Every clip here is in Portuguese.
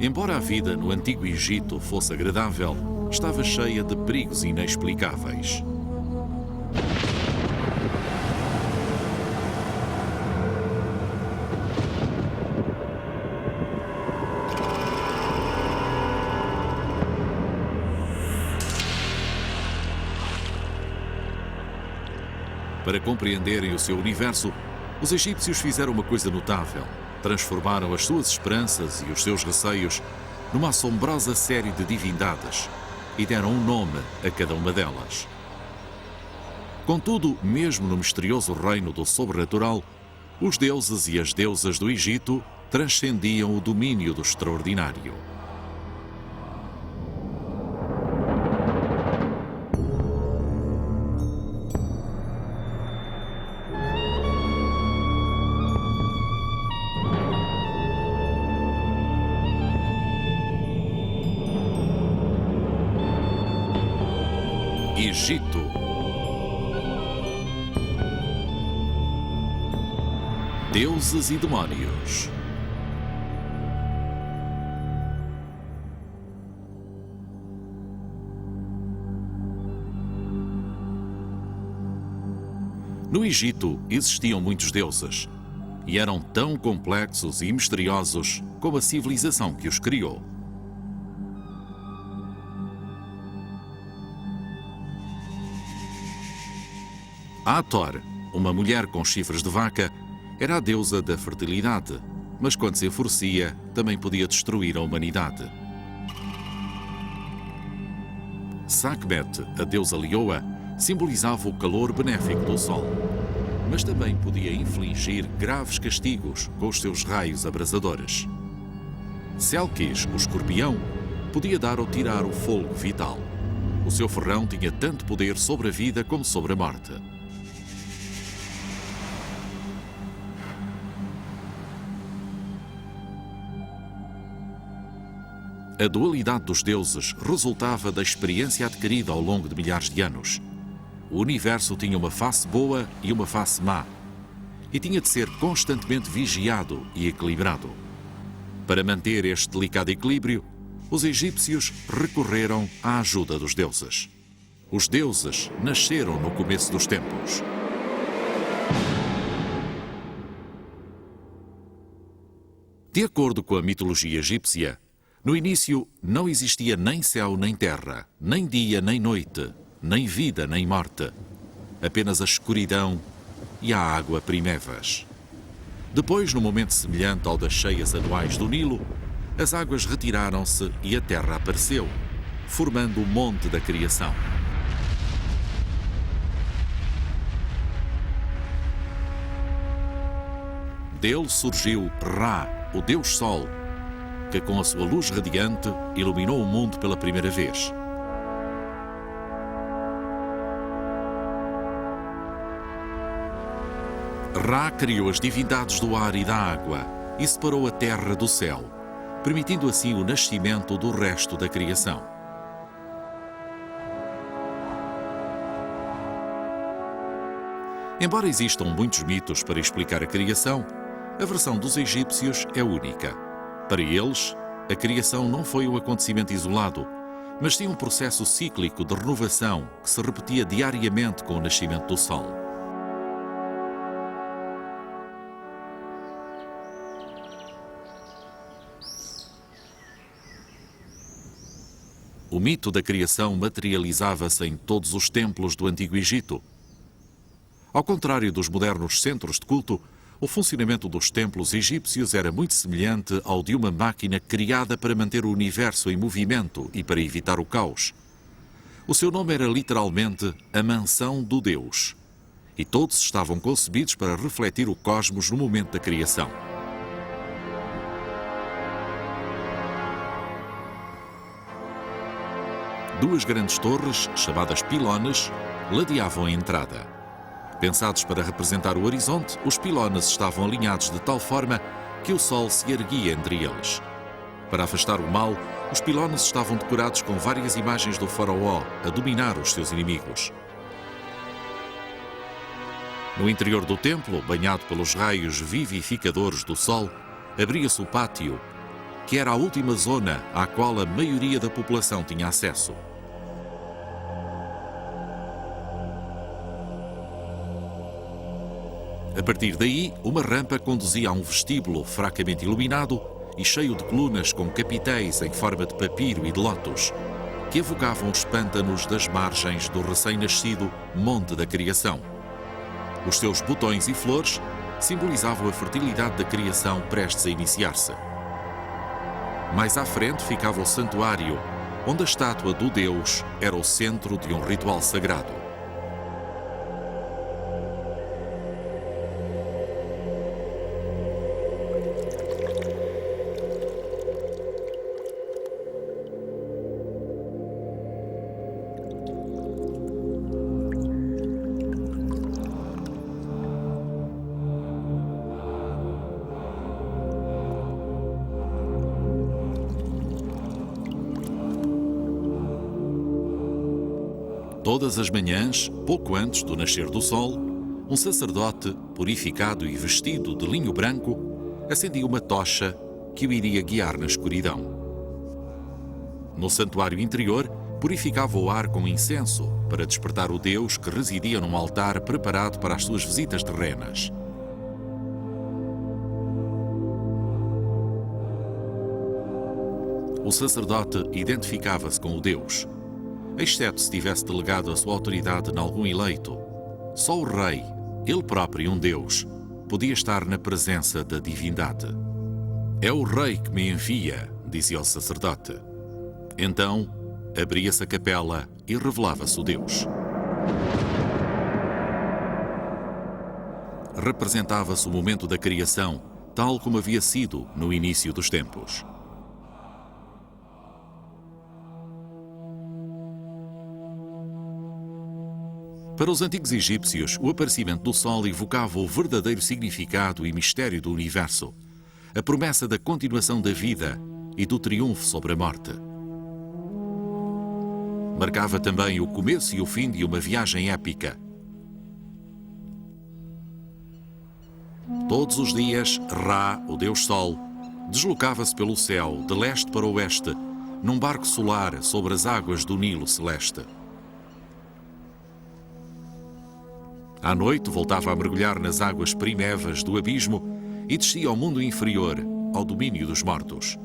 Embora a vida no Antigo Egito fosse agradável, estava cheia de perigos inexplicáveis. Para compreenderem o seu universo, os egípcios fizeram uma coisa notável. Transformaram as suas esperanças e os seus receios numa assombrosa série de divindades e deram um nome a cada uma delas. Contudo, mesmo no misterioso reino do sobrenatural, os deuses e as deusas do Egito transcendiam o domínio do extraordinário. Egito. Deuses e demónios. No Egito existiam muitos deuses e eram tão complexos e misteriosos como a civilização que os criou. Hathor, uma mulher com chifres de vaca, era a deusa da fertilidade, mas quando se enfurecia, também podia destruir a humanidade. Sekhmet, a deusa leoa, simbolizava o calor benéfico do sol, mas também podia infligir graves castigos com os seus raios abrasadores. Selkis, o escorpião, podia dar ou tirar o fôlego vital. O seu ferrão tinha tanto poder sobre a vida como sobre a morte. A dualidade dos deuses resultava da experiência adquirida ao longo de milhares de anos. O universo tinha uma face boa e uma face má, e tinha de ser constantemente vigiado e equilibrado. Para manter este delicado equilíbrio, os egípcios recorreram à ajuda dos deuses. Os deuses nasceram no começo dos tempos. De acordo com a mitologia egípcia, no início não existia nem céu nem terra, nem dia nem noite, nem vida nem morte. Apenas a escuridão e a água primevas. Depois, num momento semelhante ao das cheias anuais do Nilo, as águas retiraram-se e a terra apareceu, formando o monte da criação. Dele surgiu Ra, o Deus Sol, que com a sua luz radiante iluminou o mundo pela primeira vez. Ra criou as divindades do ar e da água e separou a terra do céu, permitindo assim o nascimento do resto da criação. Embora existam muitos mitos para explicar a criação, a versão dos egípcios é única. Para eles, a criação não foi um acontecimento isolado, mas sim um processo cíclico de renovação que se repetia diariamente com o nascimento do sol. O mito da criação materializava-se em todos os templos do Antigo Egito. Ao contrário dos modernos centros de culto, o funcionamento dos templos egípcios era muito semelhante ao de uma máquina criada para manter o universo em movimento e para evitar o caos. O seu nome era literalmente a Mansão do Deus, e todos estavam concebidos para refletir o cosmos no momento da criação. Duas grandes torres, chamadas pilones, ladeavam a entrada. Pensados para representar o horizonte, os pilones estavam alinhados de tal forma que o sol se erguia entre eles. Para afastar o mal, os pilones estavam decorados com várias imagens do faraó a dominar os seus inimigos. No interior do templo, banhado pelos raios vivificadores do sol, abria-se o pátio, que era a última zona à qual a maioria da população tinha acesso. A partir daí, uma rampa conduzia a um vestíbulo fracamente iluminado e cheio de colunas com capitéis em forma de papiro e de lótus, que evocavam os pântanos das margens do recém-nascido Monte da Criação. Os seus botões e flores simbolizavam a fertilidade da criação prestes a iniciar-se. Mais à frente ficava o santuário, onde a estátua do Deus era o centro de um ritual sagrado. Todas as manhãs, pouco antes do nascer do sol, um sacerdote, purificado e vestido de linho branco, acendia uma tocha que o iria guiar na escuridão. No santuário interior, purificava o ar com incenso para despertar o Deus que residia num altar preparado para as suas visitas terrenas. O sacerdote identificava-se com o Deus, exceto se tivesse delegado a sua autoridade em algum eleito. Só o rei, ele próprio um Deus, podia estar na presença da divindade. É o rei que me envia, dizia o sacerdote. Então, abria-se a capela e revelava-se o Deus. Representava-se o momento da criação, tal como havia sido no início dos tempos. Para os antigos egípcios, o aparecimento do Sol evocava o verdadeiro significado e mistério do universo, a promessa da continuação da vida e do triunfo sobre a morte. Marcava também o começo e o fim de uma viagem épica. Todos os dias, Ra, o Deus Sol, deslocava-se pelo céu, de leste para oeste, num barco solar sobre as águas do Nilo Celeste. À noite, voltava a mergulhar nas águas primevas do abismo e descia ao mundo inferior, ao domínio dos mortos.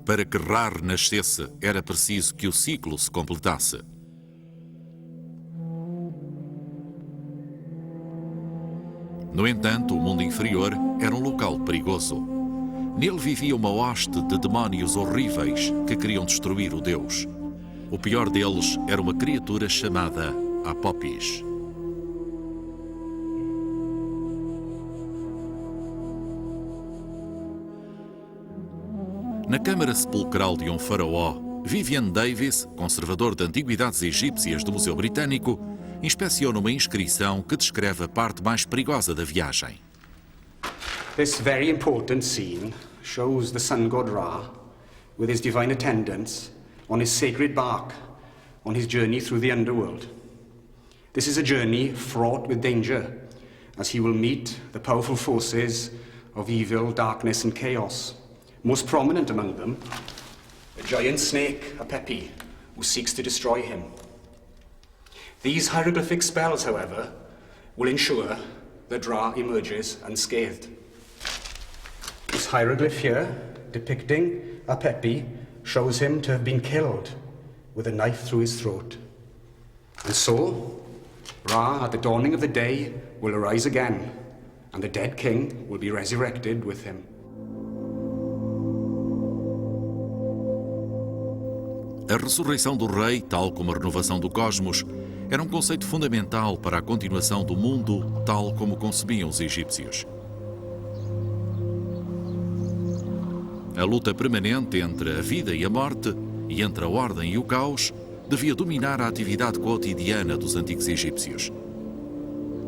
Para que Ra renascesse, era preciso que o ciclo se completasse. No entanto, o mundo inferior era um local perigoso. Nele vivia uma hoste de demónios horríveis que queriam destruir o Deus. O pior deles era uma criatura chamada Apópis. Na câmara sepulcral de um faraó, Vivian Davis, conservador de antiguidades egípcias do Museu Britânico, inspeciona uma inscrição que descreve a parte mais perigosa da viagem. This very important scene shows the sun god Ra with his divine attendants on his sacred bark on his journey through the underworld. This is a journey fraught with danger as he will meet the powerful forces of evil, darkness and chaos. Most prominent among them, a giant snake, Apepi, who seeks to destroy him. These hieroglyphic spells, however, will ensure that Ra emerges unscathed. This hieroglyph here, depicting Apepi, shows him to have been killed with a knife through his throat. And so, Ra, at the dawning of the day, will arise again, and the dead king will be resurrected with him. A ressurreição do rei, tal como a renovação do cosmos, era um conceito fundamental para a continuação do mundo, tal como concebiam os egípcios. A luta permanente entre a vida e a morte, e entre a ordem e o caos, devia dominar a atividade cotidiana dos antigos egípcios.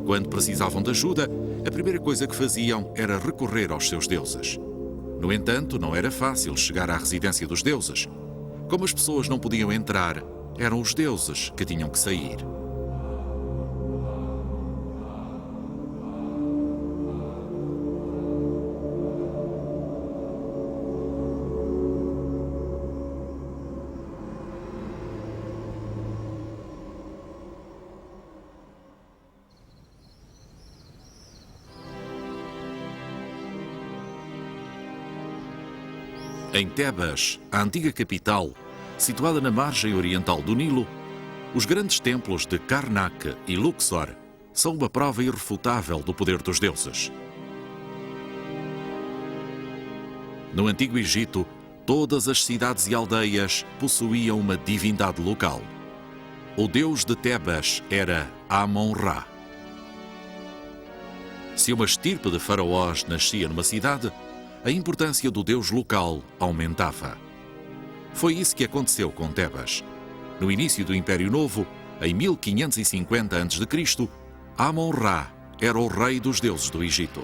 Quando precisavam de ajuda, a primeira coisa que faziam era recorrer aos seus deuses. No entanto, não era fácil chegar à residência dos deuses. Como as pessoas não podiam entrar, eram os deuses que tinham que sair. Em Tebas, a antiga capital, situada na margem oriental do Nilo, os grandes templos de Karnak e Luxor são uma prova irrefutável do poder dos deuses. No Antigo Egito, todas as cidades e aldeias possuíam uma divindade local. O deus de Tebas era Amon-Ra. Se uma estirpe de faraós nascia numa cidade, a importância do deus local aumentava. Foi isso que aconteceu com Tebas. No início do Império Novo, em 1550 a.C., Amon-Ra era o rei dos deuses do Egito.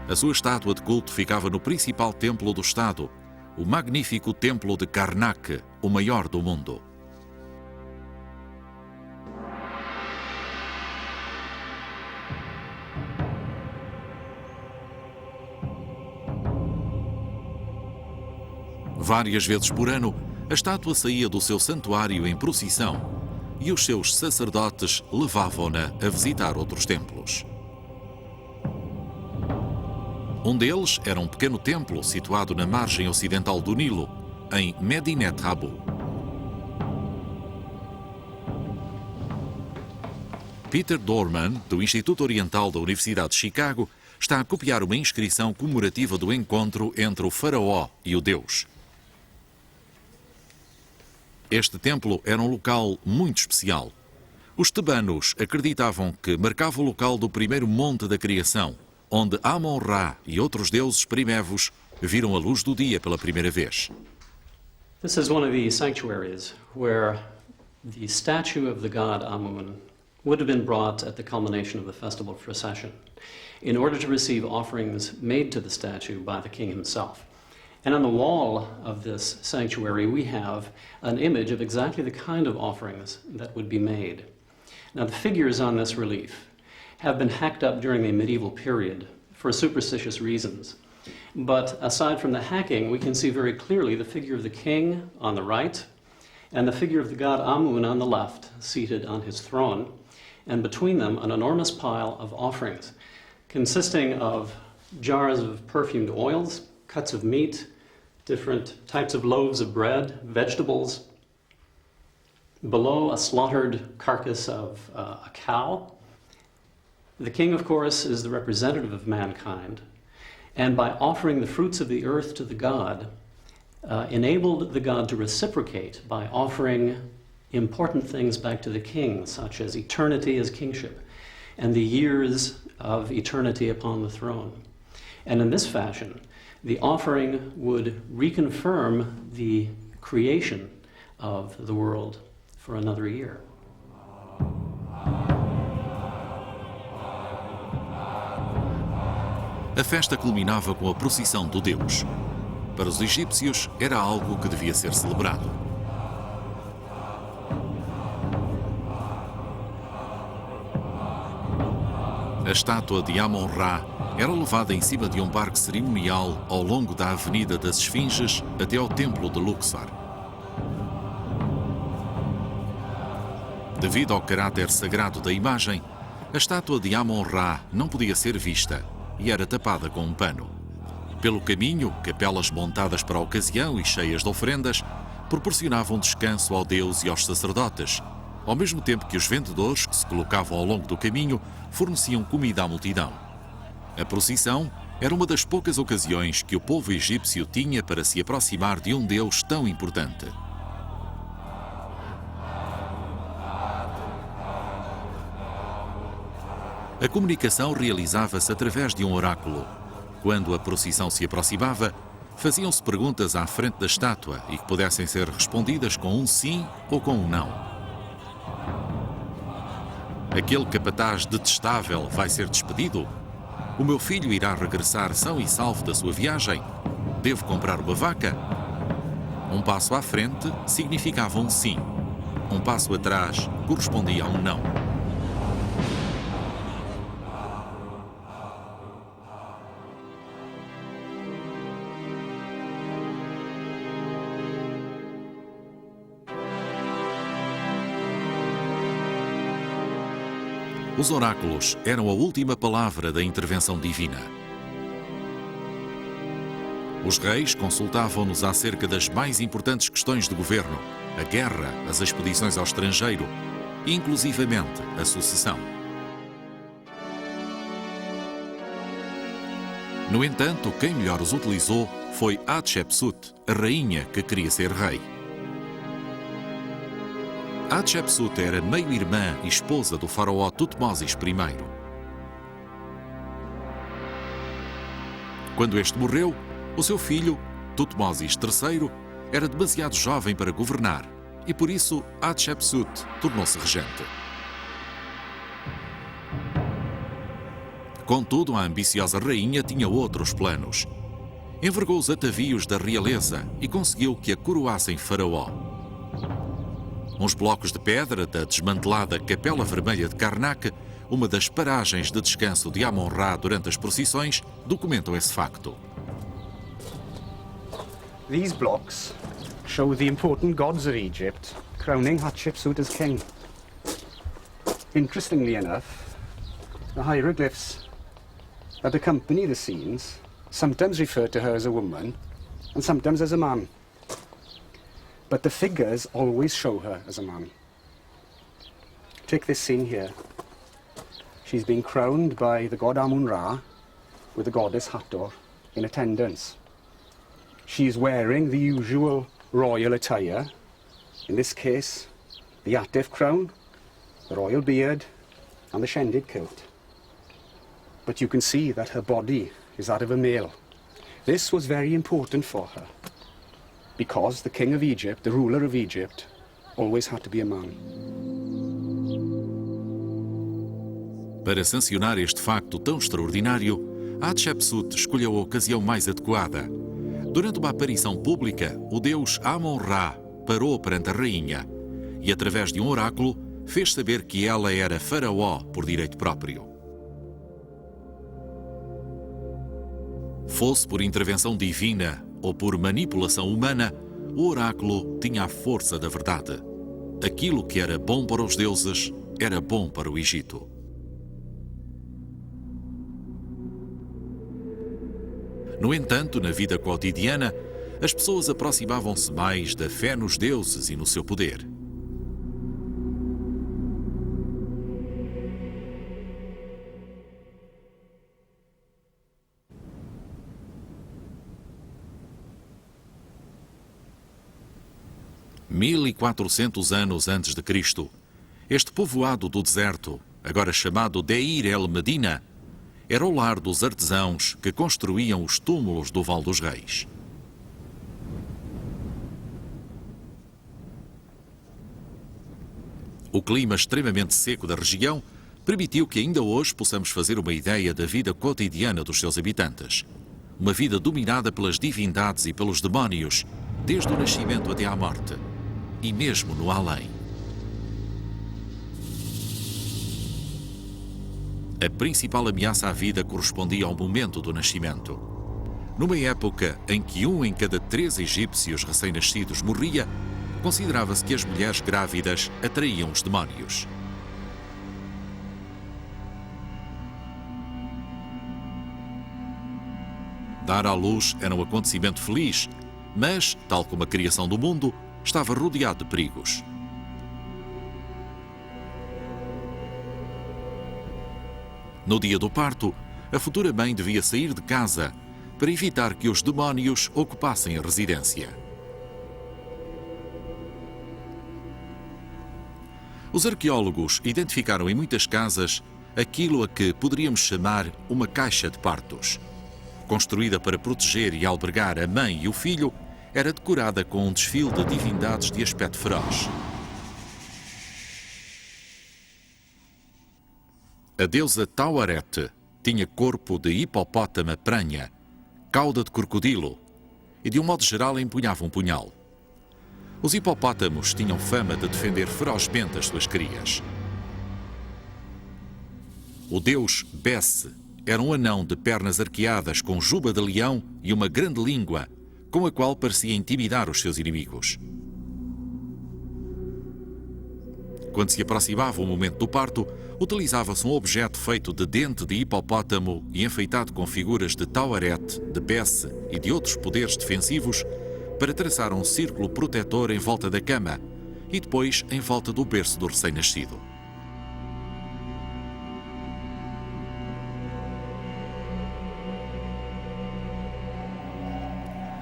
A sua estátua de culto ficava no principal templo do Estado, o magnífico templo de Karnak, o maior do mundo. Várias vezes por ano, a estátua saía do seu santuário em procissão e os seus sacerdotes levavam-na a visitar outros templos. Um deles era um pequeno templo situado na margem ocidental do Nilo, em Medinet Habu. Peter Dorman, do Instituto Oriental da Universidade de Chicago, está a copiar uma inscrição comemorativa do encontro entre o faraó e o deus. Este templo era um local muito especial. Os tebanos acreditavam que marcava o local do primeiro monte da criação, onde Amon-Ra e outros deuses primevos viram a luz do dia pela primeira vez. This is one of the sanctuaries where the statue of the god Amun would have been brought at the culmination of the festival procession in order to receive offerings made to the statue by the king himself. And on the wall of this sanctuary, we have an image of exactly the kind of offerings that would be made. Now, the figures on this relief have been hacked up during the medieval period for superstitious reasons. But aside from the hacking, we can see very clearly the figure of the king on the right and the figure of the god Amun on the left, seated on his throne, and between them an enormous pile of offerings consisting of jars of perfumed oils, cuts of meat, different types of loaves of bread, vegetables. Below, a slaughtered carcass of a cow. The king, of course, is the representative of mankind, and by offering the fruits of the earth to the god, enabled the god to reciprocate by offering important things back to the king, such as eternity as kingship, and the years of eternity upon the throne. And in this fashion, the offering would reconfirm the creation of the world for another year. A festa culminava com a procissão do deus. Para os egípcios, era algo que devia ser celebrado. A estátua de Amon-Ra era levada em cima de um barco cerimonial ao longo da Avenida das Esfinges até ao Templo de Luxor. Devido ao caráter sagrado da imagem, a estátua de Amon-Ra não podia ser vista e era tapada com um pano. Pelo caminho, capelas montadas para a ocasião e cheias de oferendas proporcionavam descanso ao deus e aos sacerdotes, ao mesmo tempo que os vendedores que se colocavam ao longo do caminho forneciam comida à multidão. A procissão era uma das poucas ocasiões que o povo egípcio tinha para se aproximar de um deus tão importante. A comunicação realizava-se através de um oráculo. Quando a procissão se aproximava, faziam-se perguntas à frente da estátua e que pudessem ser respondidas com um sim ou com um não. Aquele capataz detestável vai ser despedido? O meu filho irá regressar são e salvo da sua viagem? Devo comprar uma vaca? Um passo à frente significava um sim. Um passo atrás correspondia a um não. Os oráculos eram a última palavra da intervenção divina. Os reis consultavam-nos acerca das mais importantes questões de governo, a guerra, as expedições ao estrangeiro e, inclusivamente, a sucessão. No entanto, quem melhor os utilizou foi Hatshepsut, a rainha que queria ser rei. Hatshepsut era meio-irmã e esposa do faraó Tutmósis I. Quando este morreu, o seu filho, Tutmósis III, era demasiado jovem para governar e, por isso, Hatshepsut tornou-se regente. Contudo, a ambiciosa rainha tinha outros planos. Envergou os atavios da realeza e conseguiu que a coroassem faraó. Uns blocos de pedra da desmantelada Capela Vermelha de Karnak, uma das paragens de descanso de Amon-Ra durante as procissões, documentam esse facto. These blocks show the important gods of Egypt crowning Hatshepsut as king. Interestingly enough, the hieroglyphs that accompany the scenes sometimes refer to her as a woman and sometimes as a man. But the figures always show her as a man. Take this scene here. She's been crowned by the god Amun-Ra with the goddess Hathor in attendance. She is wearing the usual royal attire, in this case, the Atef crown, the royal beard, and the Shendid kilt. But you can see that her body is that of a male. This was very important for her, because the king of Egypt, the ruler of Egypt, always had to be a man. Para sancionar este facto tão extraordinário, Hatshepsut escolheu a ocasião mais adequada. Durante uma aparição pública, o deus Amon-Ra parou perante a rainha e, através de um oráculo, fez saber que ela era faraó por direito próprio. Fosse por intervenção divina ou por manipulação humana, o oráculo tinha a força da verdade. Aquilo que era bom para os deuses era bom para o Egito. No entanto, na vida cotidiana, as pessoas aproximavam-se mais da fé nos deuses e no seu poder. Mil e 400 anos antes de Cristo, este povoado do deserto, agora chamado Deir el-Medina, era o lar dos artesãos que construíam os túmulos do Vale dos Reis. O clima extremamente seco da região permitiu que ainda hoje possamos fazer uma ideia da vida cotidiana dos seus habitantes. Uma vida dominada pelas divindades e pelos demónios, desde o nascimento até à morte, e mesmo no além. A principal ameaça à vida correspondia ao momento do nascimento. Numa época em que 1 em cada 3 egípcios recém-nascidos morria, considerava-se que as mulheres grávidas atraíam os demónios. Dar à luz era um acontecimento feliz, mas, tal como a criação do mundo, estava rodeado de perigos. No dia do parto, a futura mãe devia sair de casa para evitar que os demónios ocupassem a residência. Os arqueólogos identificaram em muitas casas aquilo a que poderíamos chamar uma caixa de partos. Construída para proteger e albergar a mãe e o filho, era decorada com um desfile de divindades de aspecto feroz. A deusa Tauaret tinha corpo de hipopótama pranha, cauda de crocodilo e, de um modo geral, empunhava um punhal. Os hipopótamos tinham fama de defender ferozmente as suas crias. O deus Bes era um anão de pernas arqueadas com juba de leão e uma grande língua, com a qual parecia intimidar os seus inimigos. Quando se aproximava o momento do parto, utilizava-se um objeto feito de dente de hipopótamo e enfeitado com figuras de Tauaret, de Bes e de outros poderes defensivos para traçar um círculo protetor em volta da cama e depois em volta do berço do recém-nascido.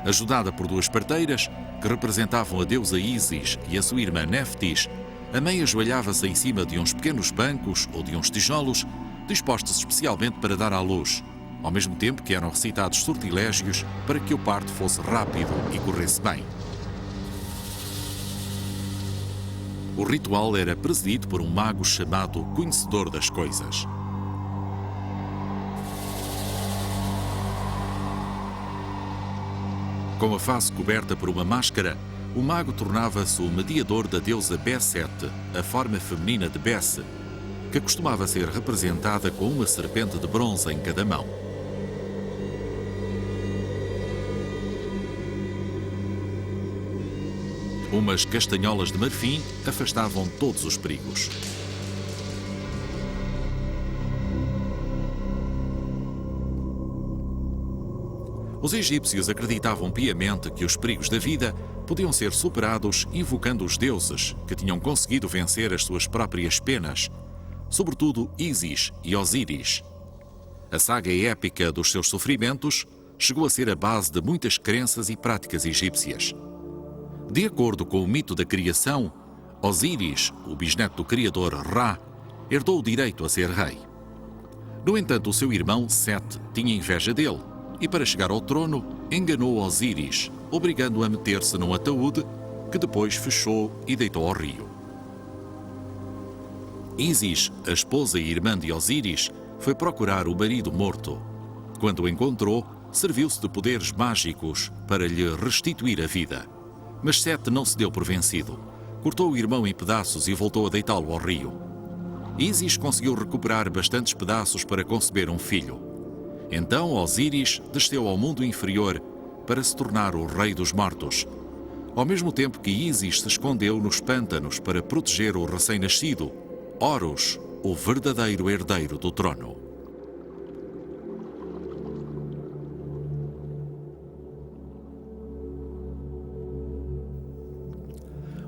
Ajudada por duas parteiras, que representavam a deusa Ísis e a sua irmã Neftis, a mãe ajoelhava-se em cima de uns pequenos bancos ou de uns tijolos, dispostos especialmente para dar à luz, ao mesmo tempo que eram recitados sortilégios para que o parto fosse rápido e corresse bem. O ritual era presidido por um mago chamado Conhecedor das Coisas. Com a face coberta por uma máscara, o mago tornava-se o mediador da deusa Beset, a forma feminina de Bes, que costumava ser representada com uma serpente de bronze em cada mão. Umas castanholas de marfim afastavam todos os perigos. Os egípcios acreditavam piamente que os perigos da vida podiam ser superados invocando os deuses que tinham conseguido vencer as suas próprias penas, sobretudo Ísis e Osíris. A saga épica dos seus sofrimentos chegou a ser a base de muitas crenças e práticas egípcias. De acordo com o mito da criação, Osíris, o bisneto do criador Ra, herdou o direito a ser rei. No entanto, o seu irmão Set tinha inveja dele e, para chegar ao trono, enganou Osíris, obrigando-o a meter-se num ataúde que depois fechou e deitou ao rio. Ísis, a esposa e irmã de Osíris, foi procurar o marido morto. Quando o encontrou, serviu-se de poderes mágicos para lhe restituir a vida. Mas Set não se deu por vencido. Cortou o irmão em pedaços e voltou a deitá-lo ao rio. Ísis conseguiu recuperar bastantes pedaços para conceber um filho. Então Osíris desceu ao mundo inferior para se tornar o rei dos mortos, ao mesmo tempo que Ísis se escondeu nos pântanos para proteger o recém-nascido, Horus, o verdadeiro herdeiro do trono.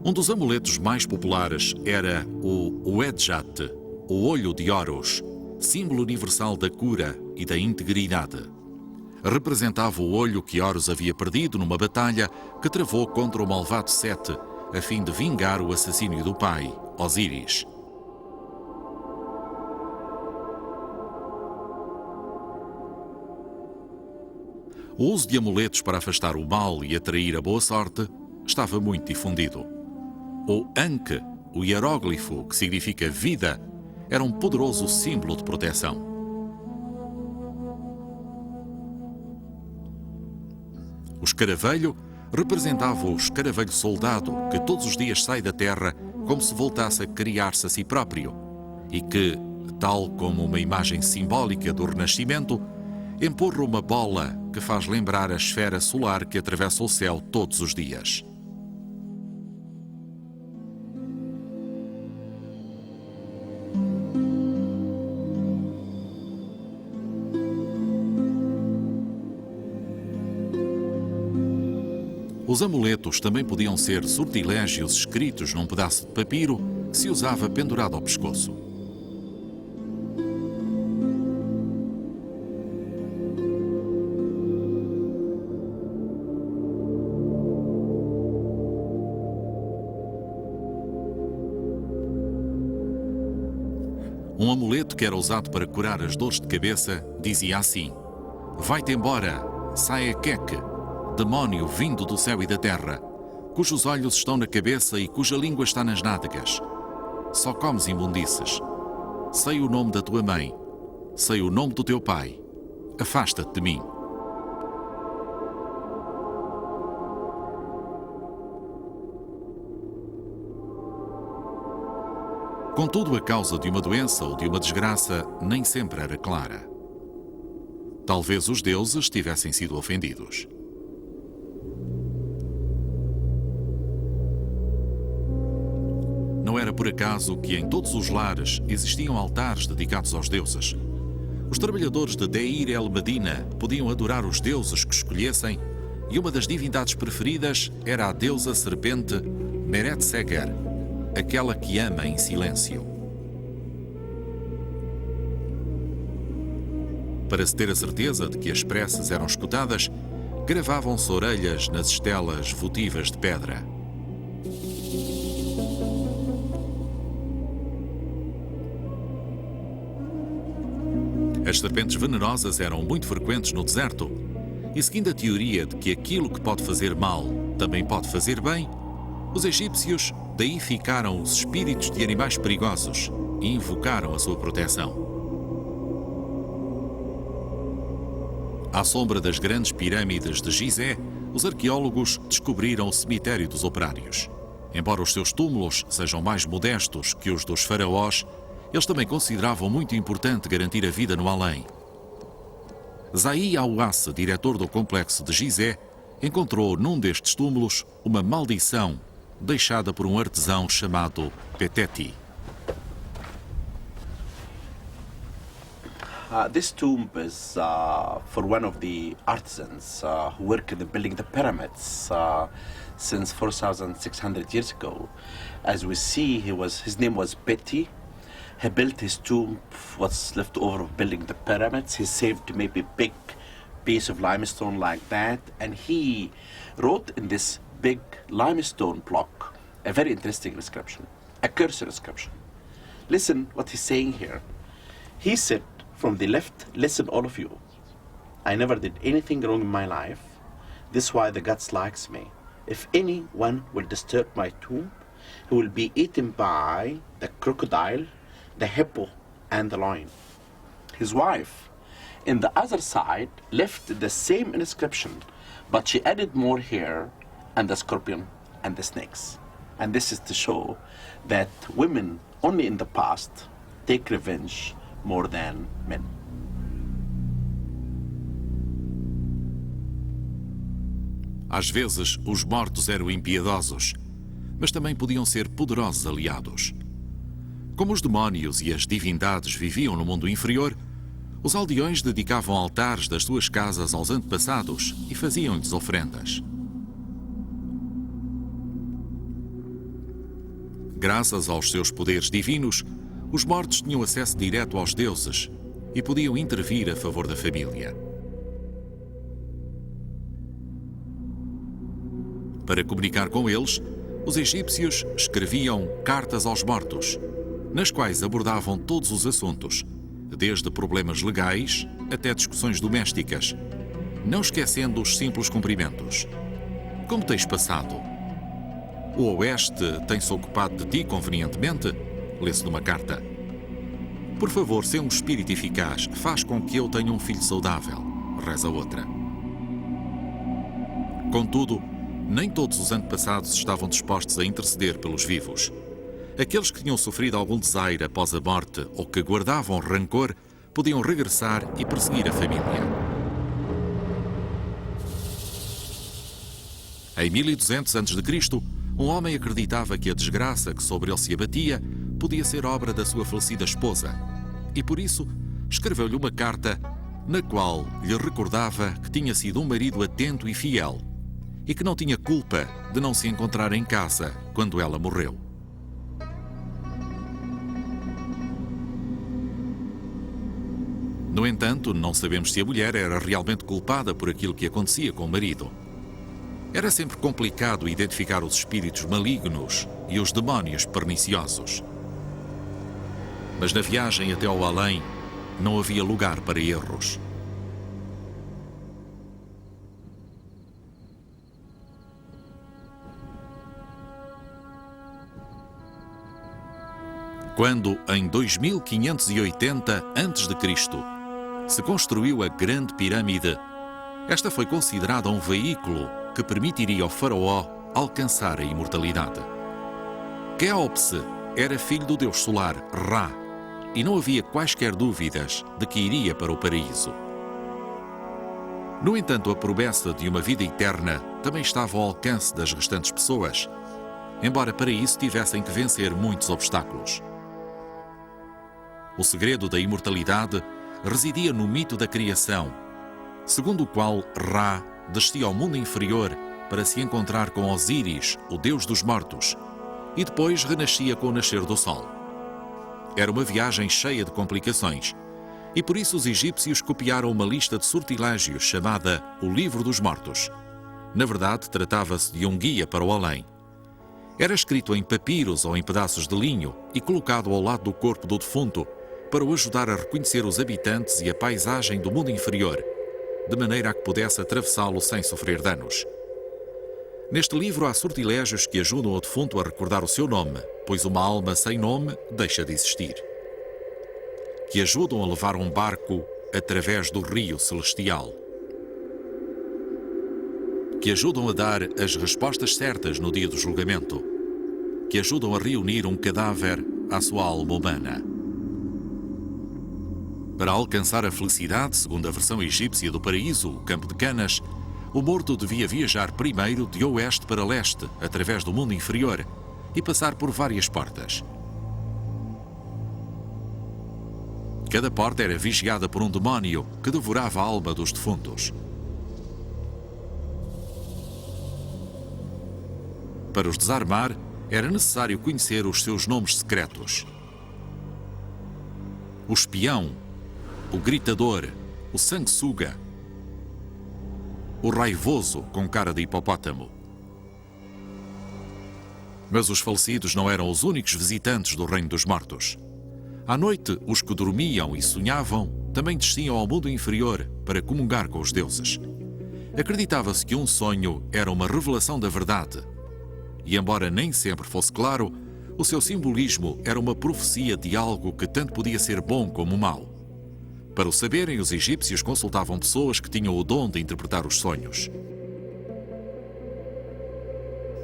Um dos amuletos mais populares era o Uedjat, o olho de Horus, símbolo universal da cura e da integridade. Representava o olho que Horus havia perdido numa batalha que travou contra o malvado Set, a fim de vingar o assassínio do pai, Osíris. O uso de amuletos para afastar o mal e atrair a boa sorte estava muito difundido. O Ankh, o hieróglifo que significa vida, era um poderoso símbolo de proteção. O escaravelho representava o escaravelho-soldado que todos os dias sai da terra como se voltasse a criar-se a si próprio e que, tal como uma imagem simbólica do renascimento, empurra uma bola que faz lembrar a esfera solar que atravessa o céu todos os dias. Os amuletos também podiam ser sortilégios escritos num pedaço de papiro que se usava pendurado ao pescoço. Um amuleto que era usado para curar as dores de cabeça dizia assim: "Vai-te embora, sai a Kek, demónio vindo do céu e da terra, cujos olhos estão na cabeça e cuja língua está nas nádegas. Só comes imundícies. Sei o nome da tua mãe, sei o nome do teu pai. Afasta-te de mim." Contudo, a causa de uma doença ou de uma desgraça nem sempre era clara. Talvez os deuses tivessem sido ofendidos. Não era por acaso que em todos os lares existiam altares dedicados aos deuses. Os trabalhadores de Deir el-Medina podiam adorar os deuses que escolhessem, e uma das divindades preferidas era a deusa serpente Meret Seger, aquela que ama em silêncio. Para se ter a certeza de que as preces eram escutadas, gravavam-se orelhas nas estelas votivas de pedra. As serpentes venenosas eram muito frequentes no deserto, e seguindo a teoria de que aquilo que pode fazer mal também pode fazer bem, os egípcios deificaram os espíritos de animais perigosos e invocaram a sua proteção. À sombra das grandes pirâmides de Gizé, os arqueólogos descobriram o cemitério dos operários. Embora os seus túmulos sejam mais modestos que os dos faraós, eles também consideravam muito importante garantir a vida no além. Zahi Hawass, diretor do complexo de Gizé, encontrou num destes túmulos uma maldição deixada por um artesão chamado Peteti. This tomb is for one of the artisans who worked in building the pyramids since 4,600 years ago. As we see, his name was Peti. He built his tomb, what's left over of building the pyramids. He saved maybe a big piece of limestone like that, and he wrote in this big limestone block a very interesting inscription, a cursive inscription. Listen what he's saying here. He said, from the left, listen all of you. I never did anything wrong in my life. This is why the gods likes me. If anyone will disturb my tomb, he will be eaten by the crocodile, the hippo, and the lion. His wife, in the other side, left the same inscription, but she added more hair and the scorpion and the snakes. And this is to show that women, only in the past, take revenge more than men. Às vezes, os mortos eram impiedosos, mas também podiam ser poderosos aliados. Como os demónios e as divindades viviam no mundo inferior, os aldeões dedicavam altares das suas casas aos antepassados e faziam-lhes ofrendas. Graças aos seus poderes divinos, os mortos tinham acesso direto aos deuses e podiam intervir a favor da família. Para comunicar com eles, os egípcios escreviam cartas aos mortos, nas quais abordavam todos os assuntos, desde problemas legais até discussões domésticas, não esquecendo os simples cumprimentos. Como tens passado? O Oeste tem-se ocupado de ti convenientemente? Lê-se numa carta. Por favor, se um espírito eficaz, faz com que eu tenha um filho saudável, reza outra. Contudo, nem todos os antepassados estavam dispostos a interceder pelos vivos. Aqueles que tinham sofrido algum desaire após a morte ou que guardavam rancor podiam regressar e perseguir a família. Em 1200 a.C., um homem acreditava que a desgraça que sobre ele se abatia podia ser obra da sua falecida esposa e, por isso, escreveu-lhe uma carta na qual lhe recordava que tinha sido um marido atento e fiel e que não tinha culpa de não se encontrar em casa quando ela morreu. No entanto, não sabemos se a mulher era realmente culpada por aquilo que acontecia com o marido. Era sempre complicado identificar os espíritos malignos e os demónios perniciosos. Mas na viagem até ao além, não havia lugar para erros. Quando, em 2580 a.C., se construiu a Grande Pirâmide, esta foi considerada um veículo que permitiria ao faraó alcançar a imortalidade. Quéops, era filho do deus solar, Ra, e não havia quaisquer dúvidas de que iria para o paraíso. No entanto, a promessa de uma vida eterna também estava ao alcance das restantes pessoas, embora para isso tivessem que vencer muitos obstáculos. O segredo da imortalidade residia no mito da criação, segundo o qual Ra descia ao mundo inferior para se encontrar com Osíris, o deus dos mortos, e depois renascia com o nascer do sol. Era uma viagem cheia de complicações, e por isso os egípcios copiaram uma lista de sortilégios chamada o Livro dos Mortos. Na verdade, tratava-se de um guia para o além. Era escrito em papiros ou em pedaços de linho e colocado ao lado do corpo do defunto para o ajudar a reconhecer os habitantes e a paisagem do mundo inferior, de maneira a que pudesse atravessá-lo sem sofrer danos. Neste livro há sortilégios que ajudam o defunto a recordar o seu nome, pois uma alma sem nome deixa de existir. Que ajudam a levar um barco através do rio celestial. Que ajudam a dar as respostas certas no dia do julgamento. Que ajudam a reunir um cadáver à sua alma humana. Para alcançar a felicidade, segundo a versão egípcia do paraíso, o campo de Canas, o morto devia viajar primeiro de oeste para leste, através do mundo inferior, e passar por várias portas. Cada porta era vigiada por um demónio que devorava a alma dos defuntos. Para os desarmar, era necessário conhecer os seus nomes secretos. O espião, o gritador, o sanguessuga, o raivoso com cara de hipopótamo. Mas os falecidos não eram os únicos visitantes do reino dos mortos. À noite, os que dormiam e sonhavam também desciam ao mundo inferior para comungar com os deuses. Acreditava-se que um sonho era uma revelação da verdade, e embora nem sempre fosse claro, o seu simbolismo era uma profecia de algo que tanto podia ser bom como mau. Para o saberem, os egípcios consultavam pessoas que tinham o dom de interpretar os sonhos.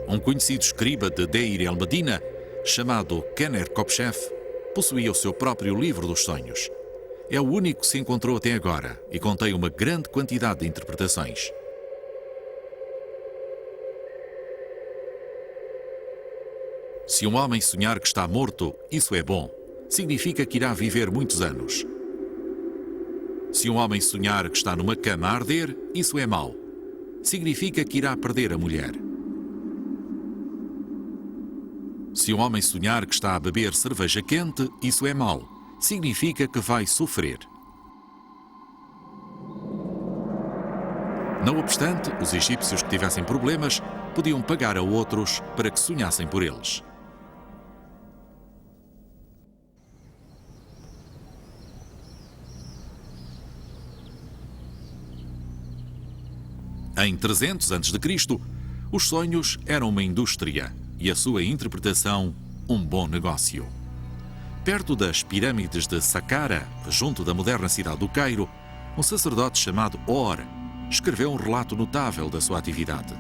Um conhecido escriba de Deir el-Medina, chamado Kenner Kopchef, possuía o seu próprio livro dos sonhos. É o único que se encontrou até agora e contém uma grande quantidade de interpretações. Se um homem sonhar que está morto, isso é bom. Significa que irá viver muitos anos. Se um homem sonhar que está numa cama a arder, isso é mau. Significa que irá perder a mulher. Se um homem sonhar que está a beber cerveja quente, isso é mau. Significa que vai sofrer. Não obstante, os egípcios que tivessem problemas podiam pagar a outros para que sonhassem por eles. Em 300 a.C., os sonhos eram uma indústria e a sua interpretação um bom negócio. Perto das pirâmides de Saqqara, junto da moderna cidade do Cairo, um sacerdote chamado Or escreveu um relato notável da sua atividade.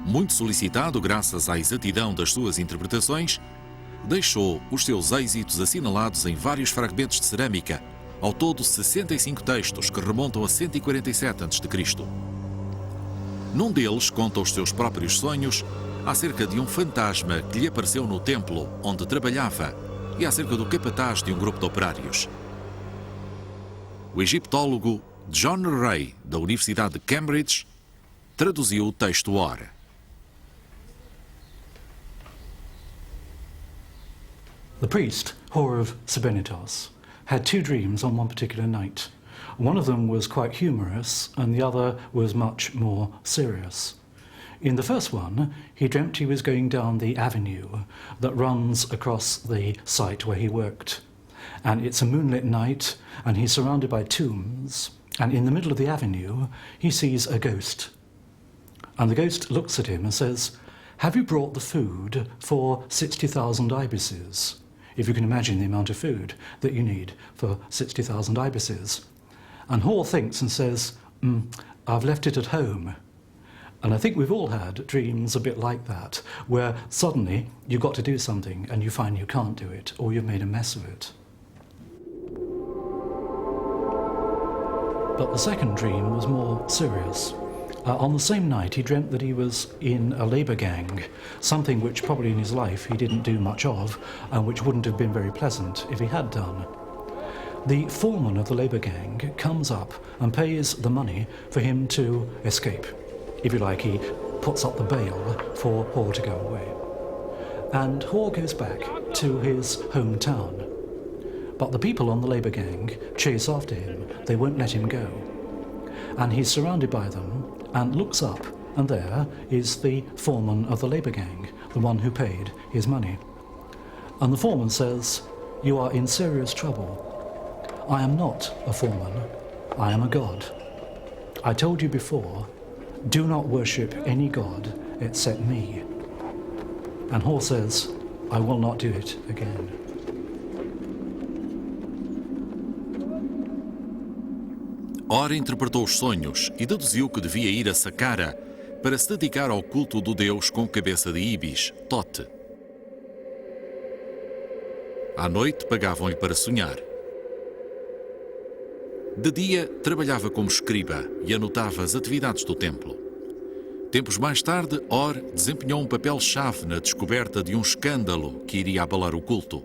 Muito solicitado graças à exatidão das suas interpretações, deixou os seus êxitos assinalados em vários fragmentos de cerâmica, ao todo 65 textos que remontam a 147 a.C. Num deles conta os seus próprios sonhos acerca de um fantasma que lhe apareceu no templo onde trabalhava e acerca do capataz de um grupo de operários. O egiptólogo John Ray, da Universidade de Cambridge, traduziu o texto Or. The priest, Hor of Sebennytos, had two dreams on one particular night. One of them was quite humorous, and the other was much more serious. In the first one, he dreamt he was going down the avenue that runs across the site where he worked. And it's a moonlit night, and he's surrounded by tombs, and in the middle of the avenue, he sees a ghost. And the ghost looks at him and says, "Have you brought the food for 60,000 ibises?" If you can imagine the amount of food that you need for 60,000 ibises. And Hor thinks and says, "I've left it at home." And I think we've all had dreams a bit like that, where suddenly you've got to do something and you find you can't do it, or you've made a mess of it. But the second dream was more serious. On the same night, he dreamt that he was in a labour gang, something which probably in his life he didn't do much of, and which wouldn't have been very pleasant if he had done. The foreman of the labour gang comes up and pays the money for him to escape. If you like, he puts up the bail for Hor to go away. And Hor goes back to his hometown. But the people on the labour gang chase after him. They won't let him go. And he's surrounded by them and looks up, and there is the foreman of the labour gang, the one who paid his money. And the foreman says, "You are in serious trouble. I am not a foreman. I am a god. I told you before, do not worship any god except me." And Hor says, "I will not do it again." Hor interpretou os sonhos e deduziu que devia ir a Saqqara para se dedicar ao culto do deus com cabeça de Ibis, Thoth. À noite pagavam-lhe para sonhar. De dia, trabalhava como escriba e anotava as atividades do templo. Tempos mais tarde, Hor desempenhou um papel-chave na descoberta de um escândalo que iria abalar o culto.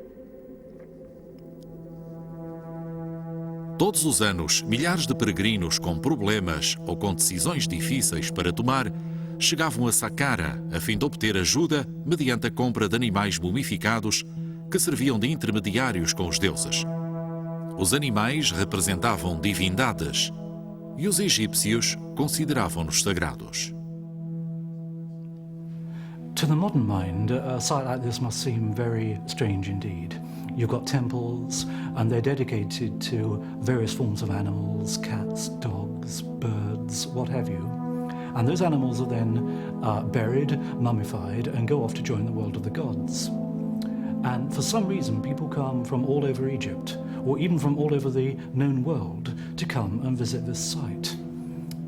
Todos os anos, milhares de peregrinos com problemas ou com decisões difíceis para tomar chegavam a Saqqara a fim de obter ajuda mediante a compra de animais mumificados que serviam de intermediários com os deuses. Os animais representavam divindades e os egípcios consideravam-nos sagrados. To the modern mind, a sight like this must seem very strange indeed. You've got temples, and they're dedicated to various forms of animals, cats, dogs, birds, what have you. And those animals are then buried, mummified, and go off to join the world of the gods. And for some reason, people come from all over Egypt, or even from all over the known world, to come and visit this site.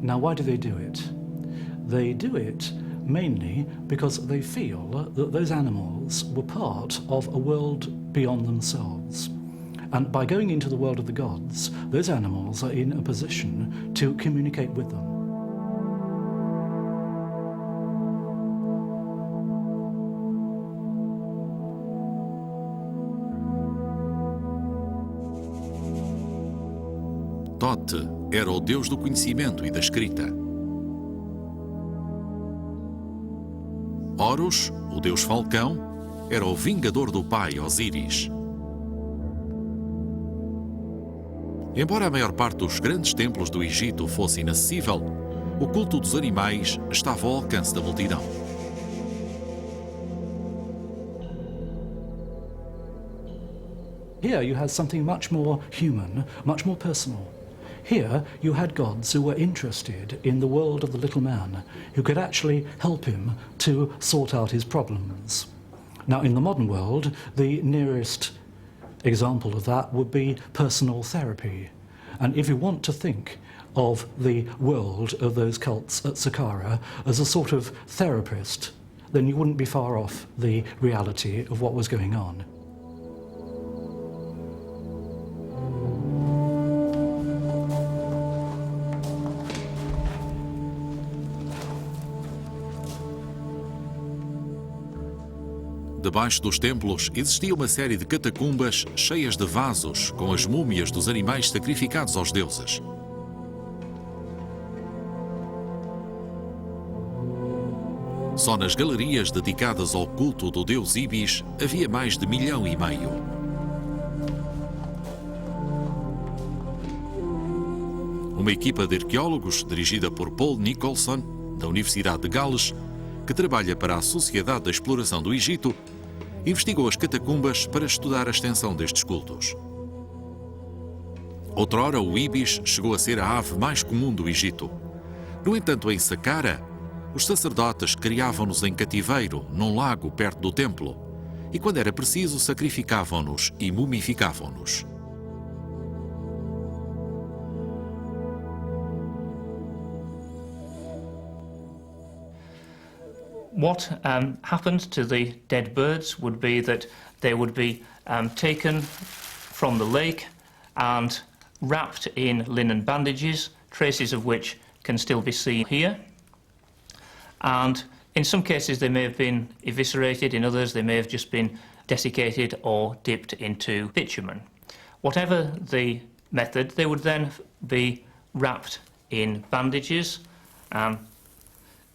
Now, why do they do it? They do it mainly because they feel that those animals were part of a world beyond themselves. And by going into the world of the gods, those animals are in a position to communicate with them. Thoth era o deus do conhecimento e da escrita. Horus, o deus falcão, era o vingador do pai Osíris. Embora a maior parte dos grandes templos do Egito fosse inacessível, o culto dos animais estava ao alcance da multidão. Here you had something much more human, much more personal. Here you had gods who were interested in the world of the little man, who could actually help him to sort out his problems. Now, in the modern world, the nearest example of that would be personal therapy. And if you want to think of the world of those cults at Saqqara as a sort of therapist, then you wouldn't be far off the reality of what was going on. Debaixo dos templos existia uma série de catacumbas cheias de vasos com as múmias dos animais sacrificados aos deuses. Só nas galerias dedicadas ao culto do deus Ibis havia mais de 1,5 milhão. Uma equipa de arqueólogos dirigida por Paul Nicholson, da Universidade de Gales, que trabalha para a Sociedade da Exploração do Egito, investigou as catacumbas para estudar a extensão destes cultos. Outrora, o Ibis chegou a ser a ave mais comum do Egito. No entanto, em Saqqara, os sacerdotes criavam-nos em cativeiro, num lago perto do templo, e quando era preciso, sacrificavam-nos e mumificavam-nos. What happened to the dead birds would be that they would be taken from the lake and wrapped in linen bandages, traces of which can still be seen here. And in some cases they may have been eviscerated, in others they may have just been desiccated or dipped into bitumen. Whatever the method, they would then be wrapped in bandages.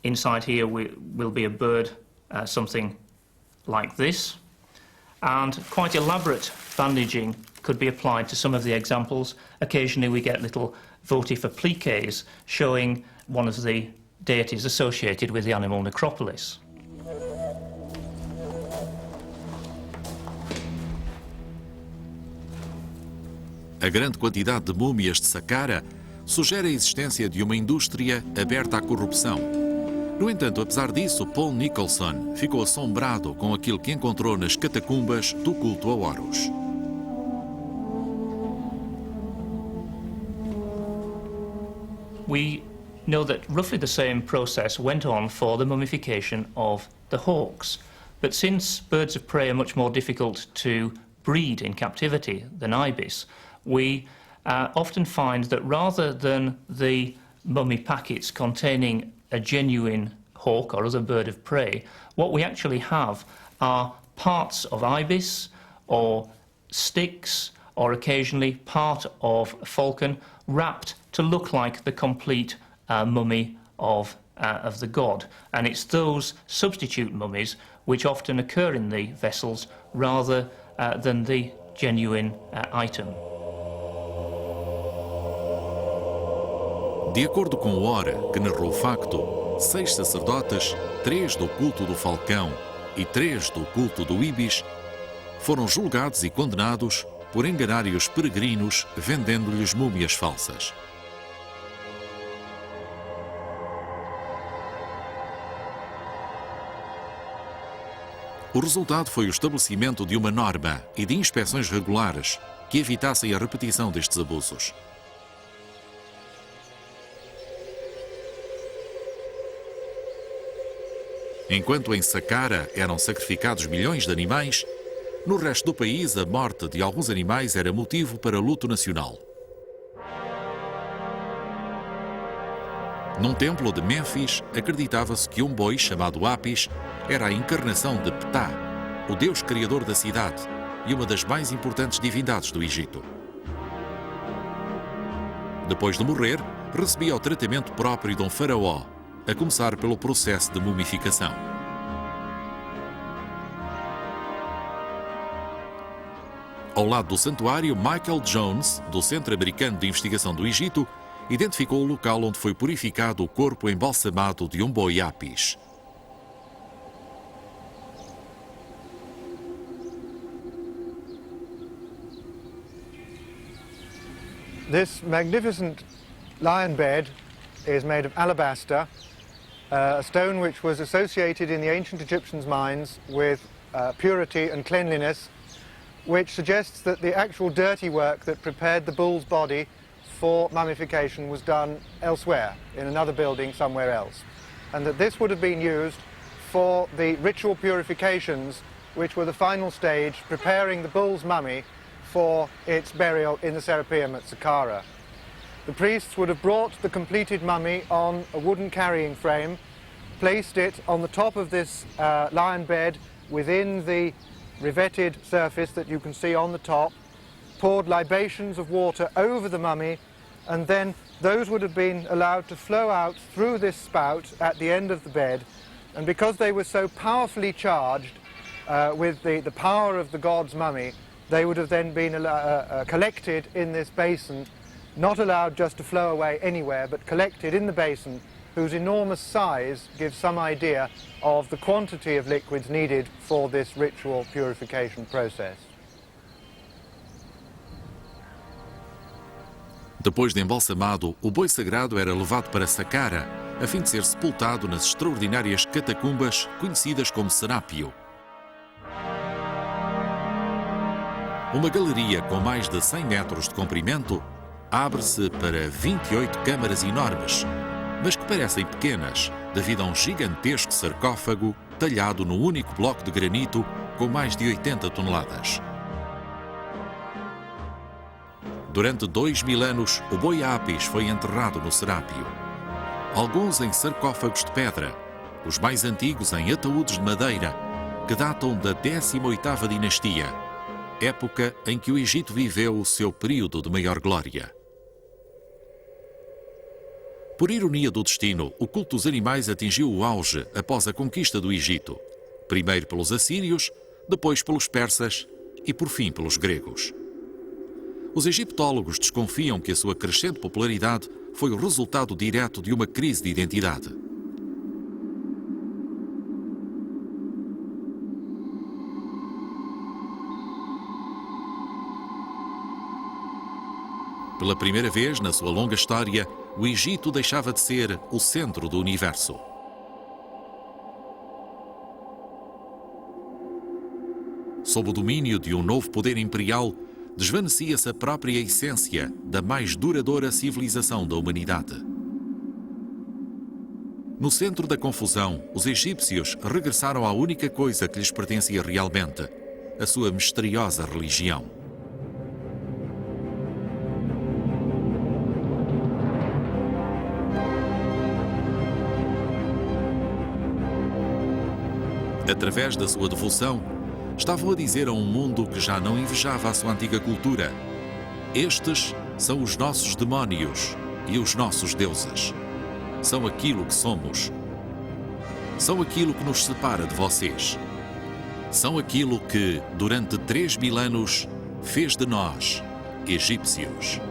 Inside here will be a bird, something like this. And quite elaborate bandaging could be applied to some of the examples. Occasionally we get little votive appliques showing one of the deities associated with the animal necropolis. A grande quantidade de múmias de Saqqara sugere a existência de uma indústria aberta à corrupção. No entanto, apesar disso, Paul Nicholson ficou assombrado com aquilo que encontrou nas catacumbas do culto a Horus. We know that roughly the same process went on for the mummification of the hawks. But since birds of prey are much more difficult to breed in captivity than ibis, we often find that rather than the mummy packets containing a genuine hawk or other bird of prey, what we actually have are parts of ibis or sticks or occasionally part of a falcon wrapped to look like the complete mummy of the god. And it's those substitute mummies which often occur in the vessels rather than the genuine item. De acordo com Ora, que narrou o facto, 6 sacerdotes, 3 do culto do falcão e 3 do culto do ibis, foram julgados e condenados por enganarem os peregrinos vendendo-lhes múmias falsas. O resultado foi o estabelecimento de uma norma e de inspeções regulares que evitassem a repetição destes abusos. Enquanto em Saqqara eram sacrificados milhões de animais, no resto do país a morte de alguns animais era motivo para luto nacional. Num templo de Mênfis, acreditava-se que um boi chamado Apis era a encarnação de Ptah, o deus criador da cidade e uma das mais importantes divindades do Egito. Depois de morrer, recebia o tratamento próprio de um faraó, a começar pelo processo de mumificação. Ao lado do santuário, Michael Jones, do Centro Americano de Investigação do Egito, identificou o local onde foi purificado o corpo embalsamado de um boi Apis. This magnificent lion bed is made of alabaster, a stone which was associated in the ancient Egyptians' minds with purity and cleanliness, which suggests that the actual dirty work that prepared the bull's body for mummification was done elsewhere, in another building somewhere else, and that this would have been used for the ritual purifications which were the final stage, preparing the bull's mummy for its burial in the Serapeum at Saqqara. The priests would have brought the completed mummy on a wooden carrying frame, placed it on the top of this lion bed within the riveted surface that you can see on the top, poured libations of water over the mummy, and then those would have been allowed to flow out through this spout at the end of the bed. And because they were so powerfully charged with the power of the god's mummy, they would have then been collected in this basin, not allowed just to flow away anywhere, but collected in the basin, whose enormous size gives some idea of the quantity of liquids needed for this ritual purification process. Depois de embalsamado, o boi sagrado era levado para Saqqara, a fim de ser sepultado nas extraordinárias catacumbas conhecidas como Serápio. Uma galeria com mais de 100 metros de comprimento abre-se para 28 câmaras enormes, mas que parecem pequenas, devido a um gigantesco sarcófago talhado num único bloco de granito com mais de 80 toneladas. Durante 2000 anos, o boi Apis foi enterrado no Serápio. Alguns em sarcófagos de pedra, os mais antigos em ataúdes de madeira, que datam da 18ª dinastia, época em que o Egito viveu o seu período de maior glória. Por ironia do destino, o culto dos animais atingiu o auge após a conquista do Egito, primeiro pelos assírios, depois pelos persas e, por fim, pelos gregos. Os egiptólogos desconfiam que a sua crescente popularidade foi o resultado direto de uma crise de identidade. Pela primeira vez na sua longa história, o Egito deixava de ser o centro do universo. Sob o domínio de um novo poder imperial, desvanecia-se a própria essência da mais duradoura civilização da humanidade. No centro da confusão, os egípcios regressaram à única coisa que lhes pertencia realmente, a sua misteriosa religião. Através da sua devoção, estavam a dizer a um mundo que já não invejava a sua antiga cultura: estes são os nossos demónios e os nossos deuses. São aquilo que somos. São aquilo que nos separa de vocês. São aquilo que, durante 3000 anos, fez de nós egípcios.